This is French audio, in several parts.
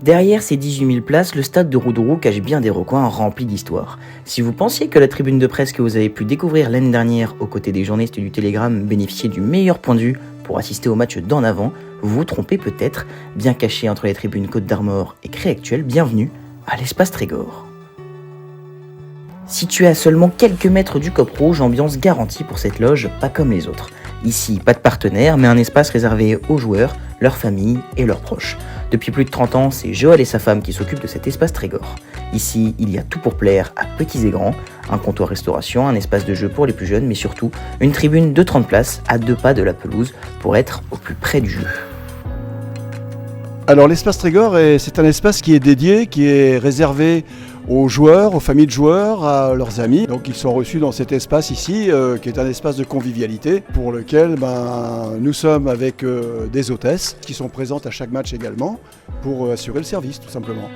Derrière ces 18 000 places, le stade de Roudourou cache bien des recoins remplis d'histoire. Si vous pensiez que la tribune de presse que vous avez pu découvrir l'année dernière aux côtés des journalistes du Télégramme bénéficiait du meilleur point de vue pour assister au match d'en avant, vous vous trompez peut-être. Bien caché entre les tribunes Côte d'Armor et Cré Actuel, bienvenue à l'espace Trégor. Situé à seulement quelques mètres du Cop Rouge, ambiance garantie pour cette loge, pas comme les autres. Ici, pas de partenaires, mais un espace réservé aux joueurs, leurs familles et leurs proches. Depuis plus de 30 ans, c'est Joël et sa femme qui s'occupent de cet espace Trégor. Ici, il y a tout pour plaire à petits et grands, un comptoir restauration, un espace de jeu pour les plus jeunes, mais surtout une tribune de 30 places à 2 pas de la pelouse pour être au plus près du jeu. Alors l'espace Trégor, c'est un espace qui est dédié, qui est réservé aux joueurs, aux familles de joueurs, à leurs amis. Donc ils sont reçus dans cet espace ici, qui est un espace de convivialité, pour lequel nous sommes avec des hôtesses qui sont présentes à chaque match également, pour assurer le service tout simplement.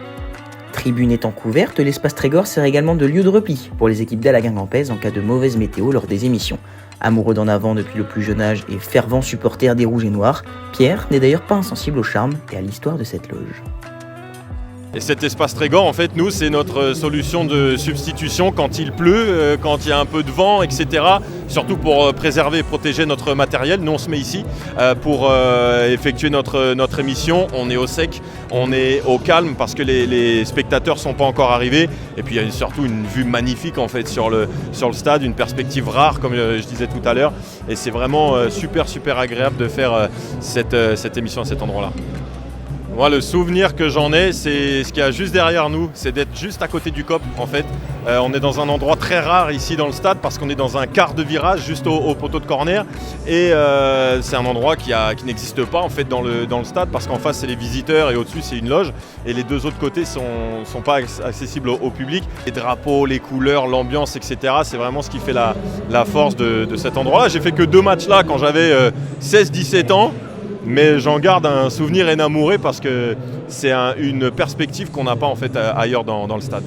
Tribune étant couverte, l'espace Trégor sert également de lieu de repli pour les équipes d'Alaguin-Gampez en cas de mauvaise météo lors des émissions. Amoureux d'en avant depuis le plus jeune âge et fervent supporter des Rouges et Noirs, Pierre n'est d'ailleurs pas insensible au charme et à l'histoire de cette loge. Et cet espace Trégor, en fait, nous, c'est notre solution de substitution quand il pleut, quand il y a un peu de vent, etc. Surtout pour préserver et protéger notre matériel. Nous, on se met ici pour effectuer notre émission. On est au sec, on est au calme parce que les spectateurs ne sont pas encore arrivés. Et puis, il y a surtout une vue magnifique, en fait, sur le stade, une perspective rare, comme je disais tout à l'heure. Et c'est vraiment super agréable de faire cette émission à cet endroit-là. Moi, le souvenir que j'en ai, c'est ce qu'il y a juste derrière nous, c'est d'être juste à côté du COP en fait. On est dans un endroit très rare ici dans le stade parce qu'on est dans un quart de virage juste au poteau de corner et c'est un endroit qui n'existe pas en fait dans le stade parce qu'en face c'est les visiteurs et au-dessus c'est une loge et les deux autres côtés sont pas accessibles au public. Les drapeaux, les couleurs, l'ambiance, etc. C'est vraiment ce qui fait la force de cet endroit-là. J'ai fait que 2 matchs là quand j'avais 16-17 ans. Mais j'en garde un souvenir énamouré parce que c'est une perspective qu'on n'a pas en fait ailleurs dans le stade.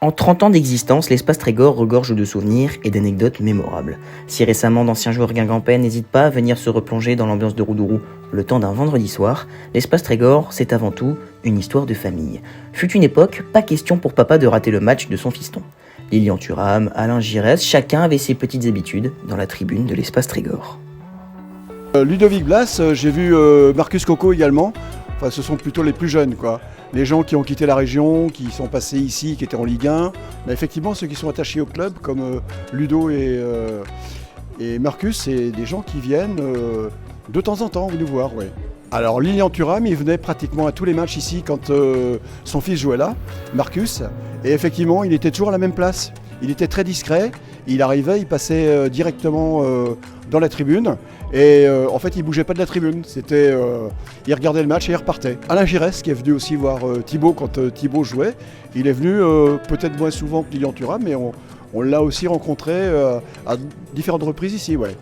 En 30 ans d'existence, l'espace Trégor regorge de souvenirs et d'anecdotes mémorables. Si récemment d'anciens joueurs guingampais n'hésitent pas à venir se replonger dans l'ambiance de Roudourou le temps d'un vendredi soir, l'espace Trégor, c'est avant tout une histoire de famille. Fut une époque, pas question pour papa de rater le match de son fiston. Lilian Thuram, Alain Giresse, chacun avait ses petites habitudes dans la tribune de l'espace Trégor. Ludovic Blas, j'ai vu Marcus Coco également. Enfin, ce sont plutôt les plus jeunes, quoi. Les gens qui ont quitté la région, qui sont passés ici, qui étaient en Ligue 1. Mais effectivement, ceux qui sont attachés au club, comme Ludo et Marcus, c'est des gens qui viennent de temps en temps nous voir. Ouais. Alors Lilian Thuram, il venait pratiquement à tous les matchs ici quand son fils jouait là, Marcus. Et effectivement, il était toujours à la même place. Il était très discret. Il arrivait, il passait directement dans la tribune et en fait il bougeait pas de la tribune, il regardait le match et il repartait. Alain Giresse qui est venu aussi voir Thibaut quand Thibaut jouait, il est venu peut-être moins souvent que Lilian Thuram mais on l'a aussi rencontré à différentes reprises ici. Ouais.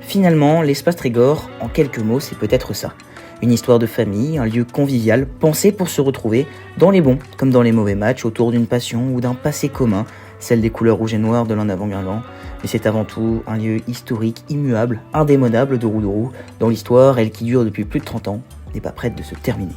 Finalement, l'espace Trégor, en quelques mots, c'est peut-être ça. Une histoire de famille, un lieu convivial, pensé pour se retrouver, dans les bons comme dans les mauvais matchs, autour d'une passion ou d'un passé commun, celle des couleurs rouges et noires de l'en avant Guingamp. Mais c'est avant tout un lieu historique, immuable, indémodable de Roudourou, dont l'histoire, elle qui dure depuis plus de 30 ans, n'est pas prête de se terminer.